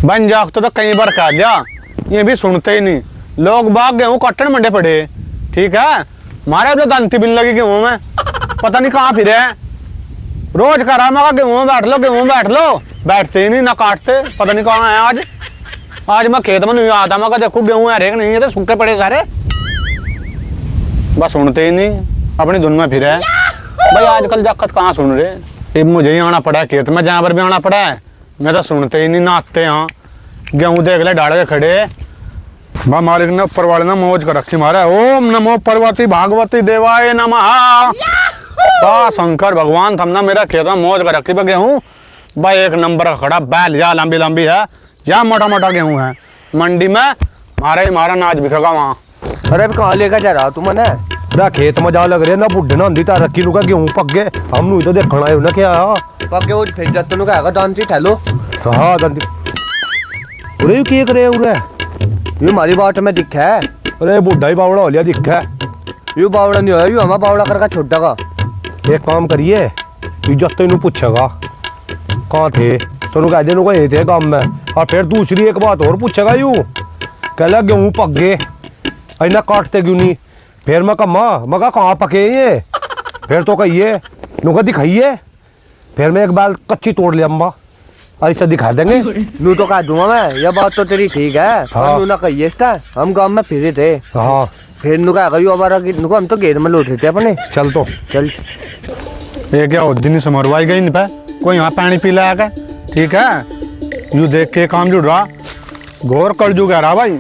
बन जाग तो कई बार कह लिया, ये भी सुनते ही नहीं। लोग बाग गेहूं कट्टन मंडे पड़े, ठीक है। मारे अपने दंती बिन लगी गेहूं में, पता नहीं कहाँ फिरे। रोज करा मैं गेहूं में बैठ लो, गेहूं में बैठ लो, बैठते ही नहीं ना काटते, पता नहीं कहाँ है आज। आज मैं खेत में नहीं आता, मैं देखो गेहूं है नहीं है तो सूखे पड़े सारे, बस सुनते ही नहीं, अपनी धुन में फिरे। भाई आजकल जाकत कहाँ सुन रहे, मुझे ही आना पड़ा है खेत में, जहाँ पर भी आना पड़ा है। मैं तो सुनते ही नहीं, नाचते यहाँ गेहूं देख ले डाल के खड़े। बा मालिक ने ऊपर वाले ने मौज कर रखी मारा। ओम नमो पार्वती भागवती देवाय नमः। बा शंकर भगवान थमना मेरा खेत में मौज कर रखी। गेहूं भाई एक नंबर का खड़ा, बैल या लंबी लंबी है या मोटा मोटा गेहूं है। मंडी में मारा नाच बिखेगा वहाँ। अरे कहाँ लेकर जा रहा तू मने? अरे खेत में जा लग रहे ना बुढ़े ना तार रखी नुका गेहूं पक गए, हम तो देखना है ना क्या पक गए फिर जब तेन कहेगा दांती ठहलो। हाँ दांती अरे क्या करे उरे, ये हमारी बाट में दिखा है। अरे बुढ़ा ही बावड़ा हो लिया दिखा है। यू बावड़ा नहीं होया, यू हमारा बावड़ा करके छोटा का। एक काम करिए, इज्जत तो इन्हें पूछेगा कहाँ थे, तो कह देनु कहीं थे काम में। और फिर दूसरी एक बात और पूछेगा, यू कह लगा गेहूं पक गए इन्हें काटते क्यों नहीं। फिर मैं कहा कहाँ पके ये, फिर तो कहिए नुका दिखाइए। फिर मैं एक बाल कच्ची तोड़ लिया अम्बा, और इसे दिखा देंगे। नू तो कह दूंगा मैं, यह बात तो तेरी ठीक है। हाँ। नू ना कहिए हम गांव में फिरे थे। हाँ फिर नु कहेगा यू हमारा नुको हम तो घेर में लौट रहे थे अपने। चल तो चल ये क्या दिन से मरवाई गई नहीं पे, कोई यहाँ पानी पी लाया क्या, ठीक है। यू देख के काम जुड़ रहा, घोर कलजू कह रहा भाई।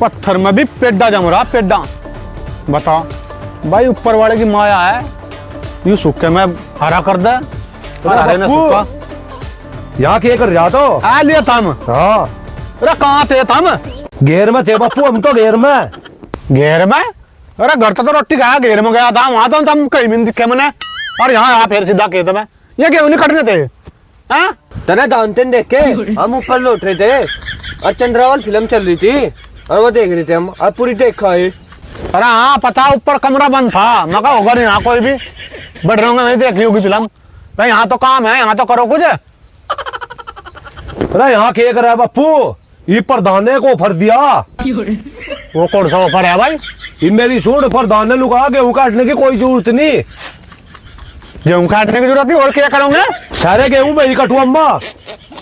पत्थर में भी पेड्डा जम रहा, पेड्डा। बता भाई ऊपर वाले की माया है, यू सूखे में हरा कर दे। हरे ने सूखा यहाँ क्या कर रहा तो आ लिया थम। हाँ अरे कहाँ थे थम? घेर में थे बापू, हम तो घेर में। घेर में? अरे घर तो रोटी खाया, घेर में गया था, वहां तो हम कहीं भी दिखे मैंने। और यहाँ फिर सीधा खेत में, ये गेहूं नहीं कटने थे। हाँ तेरा दांते देख के हम ऊपर लौट रहे थे, और चंद्रावल फिल्म चल रही थी और वो देख रहे थे हम, और पूरी देखा है। अरे हाँ पता, ऊपर कमरा बंद था, मैं कहा होगा नहीं यहाँ कोई भी, बढ़ रहा नहीं देखी होगी फिल्म। भाई यहाँ तो काम है, यहाँ तो करो कुछ। अरे यहाँ क्या कर रहा है बापू, ये प्रधान को ऑफर दिया। वो कौन सा ऑफर है भाई? ये मेरी सुन, प्रधान ने लुका गेहूं काटने की कोई जरूरत नहीं। गेहूं काटने की जरूरत नहीं, और क्या करोगे? सारे गेहूं में ही कटुअम्बा,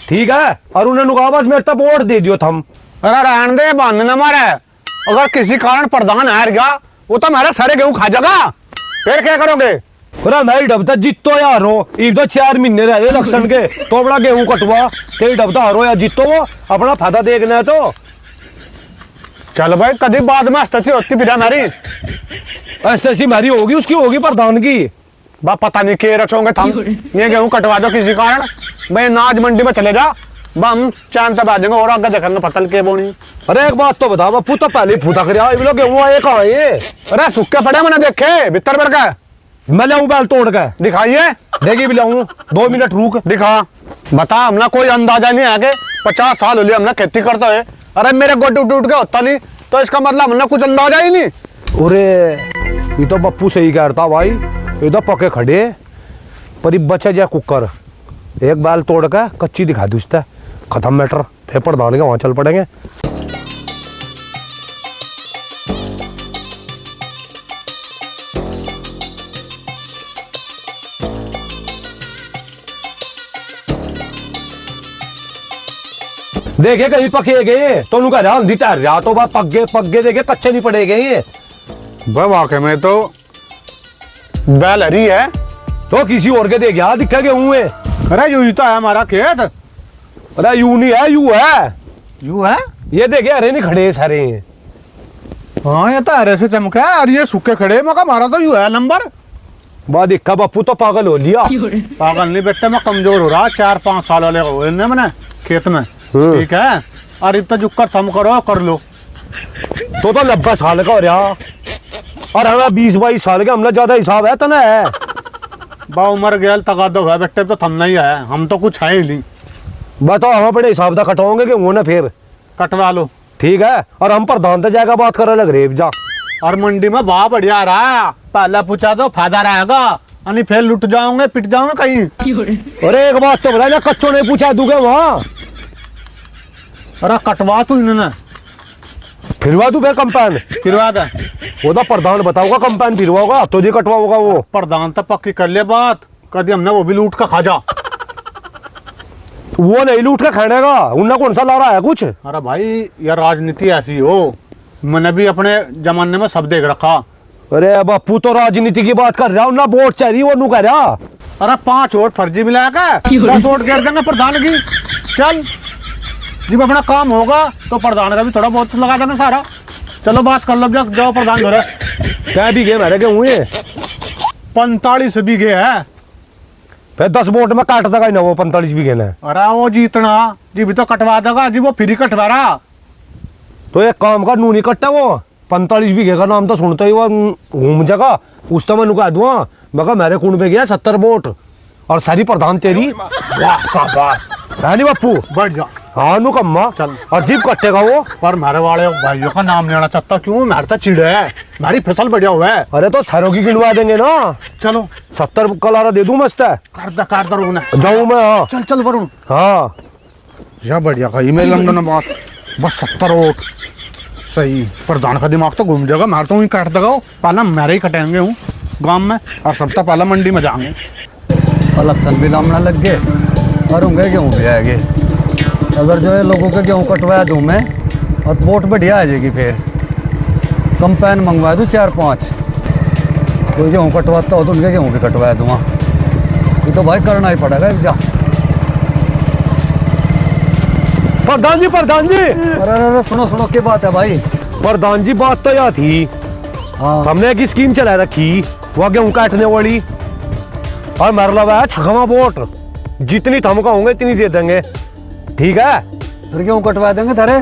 ठीक है। और उन्हें लुका बस मेरे तब वोट दे दियो थम। अरे रहने दे, बंद न मारे। अगर किसी कारण प्रधान हार गया, वो तो मेरे सारे गेहूं खा जाएगा, फिर क्या करोगे? अरे मैं डबता जीतो यार हो, इधर 4 महीने रह गए इलेक्शन के, तो अपना गेहूं कटवा तेरी डबता हारो या जीतो, वो अपना फायदा देखना है। तो चल भाई कभी बाद में हस्ती होती फिर मेरी ऐसी मारी होगी, उसकी होगी प्रधान की। बा पता नहीं के रचोगे थम, ये गेहूं कटवा दो किसी कारण। भाई नाज मंडी में चले जा, हम चांद तब आ जाएंगे और आगे देखेंगे फसल के बोनी। अरे एक बात तो बता बापू, तो पहले फूटा कर गेहूं आए कहाँ ये? अरे सूखे पड़े मैंने देखे भीतर भर का। मैं लाऊं बैल तोड़ के? दिखाइए। देगी भी लाऊं, 2 मिनट रुक। दिखा बता, हमने कोई अंदाजा नहीं है कि 50 साल हो लिया हमने खेती करते हुए। अरे मेरे गोड्डू टूट के होता नहीं, तो इसका मतलब हमने कुछ अंदाजा ही नहीं। अरे ये तो बप्पू सही कहता भाई, ये तो पके खड़े पर बचा जाए कुकर, एक बाल तोड़ के कच्ची दिखा दूसता, खत्म मैटर। फिर प्रधान के वहां चल पड़ेंगे। देखे कहीं पके गए तो उनका ध्यान दीता रहा, तो बात पक गए देखे कच्चे नहीं पड़े गए। वाकई में तो बैल हरी है, तो किसी और के दे गया दिखा गए हुए। अरे यू तो है हमारा खेत। अरे यू नहीं है, यू है। यू है? ये देखे अरे नहीं खड़े सारे। हाँ ये तो हरे से चमका है, और ये सूखे खड़े, मगर हमारा तो यू है नंबर। बात दिखा बापू तो पागल हो लिया। पागल नहीं बेटे, मैं कमजोर हो रहा, 4-5 साल वाले हुए मैंने खेत में, ठीक है। और इतना जुक्कर थम करो कर लो। तो 90 साल का हो रहा, और हमें 20-22 साल के, हमने ज्यादा हिसाब है तना है। बा उम्र गया तगादो है बेटे, तो थमना ही है, हम तो कुछ है ही नहीं। बताओ हम बड़े हिसाब का कटवाओगे कि वो ना फिर कटवा लो, ठीक है। और हम प्रधान तो जाएगा बात कर लग रहे जा। और मंडी में भाव बढ़िया रहा, पहला पूछा तो फायदा रहेगा, यानी फिर लुट जाओगे, पिट जाओगे कहीं। अरे एक बात तो बता, कच्चों ने पूछा दूंगा वहाँ अरे कटवा तू इन्होंने फिरवा तू फिर कंपेन फिरवा दे। वो तो प्रधान बताऊंगा कंपेन फिरवाओगा तो जी कटवाओगा वो। प्रधान तो पक्की कर ले बात, कभी हमने वो भी लूट का खा जा। वो नहीं लूट के खाने का, उन्हें कौन सा ला रहा है कुछ। अरे भाई यार राजनीति ऐसी हो, मैंने भी अपने जमाने में सब देख रखा। अरे बापू तो राजनीति की बात कर रहा हूँ ना, वोट चाहिए वो नू कह रहा। अरे 5 वोट फर्जी मिला के 10 वोट गिर देंगे प्रधान की। चल जब अपना काम होगा तो प्रधान का भी थोड़ा बहुत लगा देना सारा। चलो बात कर लो, जाओ प्रधान घर। क्या बीघे मेरे के हुए 45 बीघे है। फिर 10 वोट में काट देगा ना वो 45 बीघे ने। अरे वो जीतना जी भी तो कटवा देगा जी, वो फ्री कटवा रहा। तो एक काम का नू नहीं कट्टा वो 45 बीघे का नाम तो सुनते ही वो घूम जाएगा। उस तो मैं कह दूंगा मगर मेरे कुंड पे गया 70 वोट और सारी प्रधान तेरी। वाह शाबाश, है नहीं बापू। बढ़ जा। हाँ नू कम्मा चल। और जीप कटेगा वो। पर मेरे वाले भाइयों का नाम लेना चाहता क्यों, मेरे तो चिड़े है, मेरी फसल बढ़िया हुआ है। अरे तो सरों की गिनवा देंगे ना। चलो 70 कलारा दे दूं मस्त है। कर दो रुकना। जाऊं मैं। हाँ चल चल वरुण। हाँ या बढ़िया का ईमेल लंडन बात, बस 70 वोट सही। प्रधान का दिमाग तो घूम जाएगा, मार तो वहीं काट देगा। पहला मेरे ही कटेंगे हूँ गांव में और सबसे पहला मंडी में जाएंगे। इलेक्शन भी लामना लग गए और होंगे गेहूँ भी आएंगे। अगर जो है लोगों के गेहूँ कटवा दूँ मैं और वोट बढ़िया आ जाएगी, फिर कंपेन मंगवा दूँ 4-5। कोई गेहूँ कटवाता हो तो उनके गेहूँ भी कटवा दूँगा। ये तो भाई करना ही पड़ेगा जा। प्रधान जी, प्रधान जी। अरे अरे सुनो क्या बात है भाई। प्रधान जी बात तो यह थी, हाँ हमने एक स्कीम चला रखी वो गेहूँ काटने वाली और मेरे लगा है 6वां वोट। जितनी थम का होंगे इतनी दे देंगे, ठीक है। फिर गेहूँ कटवा देंगे थारे।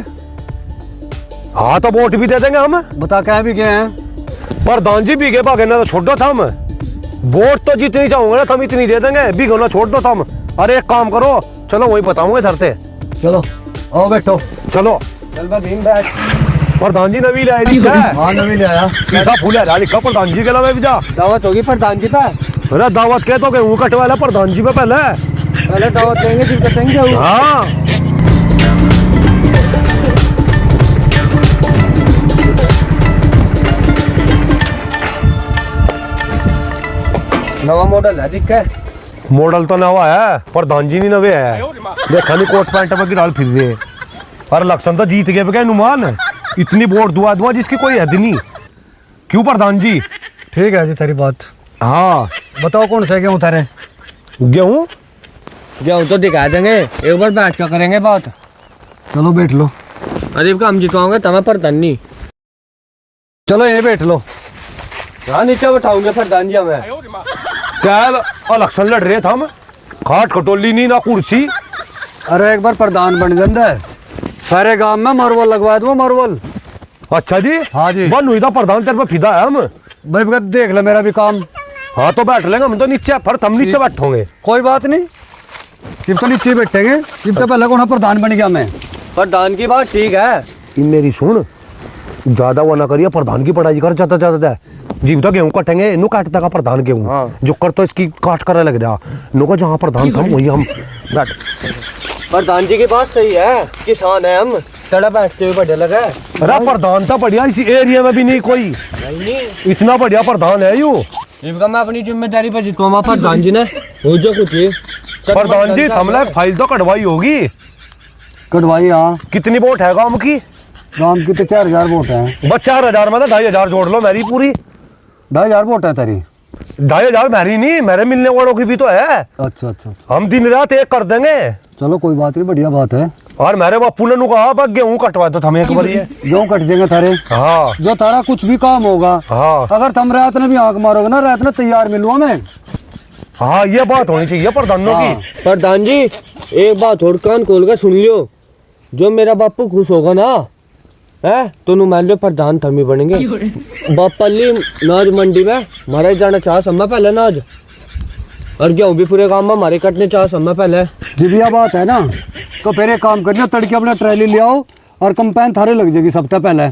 हाँ तो वोट भी दे देंगे हम। बता क्या भी गए हैं। प्रधान जी बीघे भागे ना तो छोड़ दो थम, वोट तो जितनी चाहोगे ना थम इतनी दे देंगे, बीघे ना छोड़ दो थम। अरे एक काम करो, चलो वही बताऊंगे धरते। चलो आओ बैठो। चलो चल मैं बैठ। प्रधान जी नवी लाए दी है। हाँ नवी ले आया। कैसा फूल है लिखा प्रधान जी के अलावा भी जा। दावत होगी प्रधान जी पे। अरे दावत के तो गेहूँ कटवा ला प्रधान जी पे पहले दावत देंगे फिर कटेंगे। हाँ नवा मॉडल है दिख है। मॉडल तो नवा है, प्रधान जी नहीं नवे है। देखा नहीं कोट पैंट में गिराल फिर रहे और इलेक्शन तो जीत गए बगैर नुमान। इतनी वोट दुआ जिसकी कोई हद नहीं। क्यों प्रधान जी। ठीक है जी तेरी बात। हाँ बताओ कौन सा गेहूँ थारे। गेहूँ गेहूँ तो दिखा देंगे, एक बार बैठ कर करेंगे बात। चलो बैठ लो। अरे का हम जितवाओगे तमें प्रधान नहीं। चलो यहीं बैठ लो। हाँ नीचे बैठाऊंगे प्रधान जी हमें। क्या इलेक्शन लड़ रहे थे हम, खाट खटोली नहीं ना कुर्सी। अरे एक बार प्रधान बन जाता है सारे गांव में मार्बल लगवा दूँ मार्बल। अच्छा जी। हाँ जी। बन हुई था प्रधान तेरे पे फिदा है हम। भाई भगत देख ले मेरा भी काम। हाँ तो बैठ लेंगे हम तो नीचे, पर हम नीचे बैठोगे। कोई बात नहीं, जब तो नीचे बैठेंगे जब तो पहले कौन प्रधान बन गया मैं। प्रधान की बात ठीक है। मेरी सुन, ज्यादा वो ना करिए, प्रधान की पढ़ाई कर जाता जीव तो गेहूँ कटेंगे, नु काटता का प्रधान गेहूँ। हाँ। जो कर तो इसकी काट कर लग जा नु को जहाँ प्रधान था वही हम बैठ। प्रधान जी की बात सही है, किसान है हम, चढ़ा बैठते हुए बढ़िया लगा। अरे प्रधान था बढ़िया, इसी एरिया में भी नहीं कोई नहीं इतना बढ़िया प्रधान है यू। इनका मैं अपनी जिम्मेदारी पर जितवा प्रधान जी ने हो जो कुछ ही। प्रधान जी हमला फाइल तो कटवाई होगी। कटवाई। हाँ कितनी वोट है गाँव की। गांव की तो 4000 वोट है। बस 4000 में तो 2500 जोड़ लो मेरी पूरी। 2500 वोट है तेरी। 2500 मेरी नहीं, मेरे मिलने वालों की भी तो है। अच्छा अच्छा अच्छा। हम दिन रात एक कर देंगे। चलो कोई बात नहीं, बढ़िया बात है। और मेरे बापू ने कहा बस गेहूँ कटवा दो हमें एक बार ये। गेहूँ कट जाएंगे थारे। हाँ जो तारा कुछ भी काम होगा, हाँ अगर तुम रात में भी आंख मारोगे ना, रात में तैयार मिलूंगा मैं। हाँ ये बात होनी चाहिए प्रधानों हाँ। की। प्रधान जी एक बात और कान खोल कर सुन लियो, जो मेरा बापू खुश होगा ना है तो नु मान लो प्रधान थमी बनेंगे। बापली नाज मंडी में हमारा ही जाना चाह सम्मा पहले नाज, और गेहूँ भी पूरे गांव में हमारे कटने चाह सम्मा पहले। जब यह बात है ना तो फिर एक काम करना, तड़के अपना ट्रैली ले आओ और कंपेन थारे लग जाएगी सबसे पहले।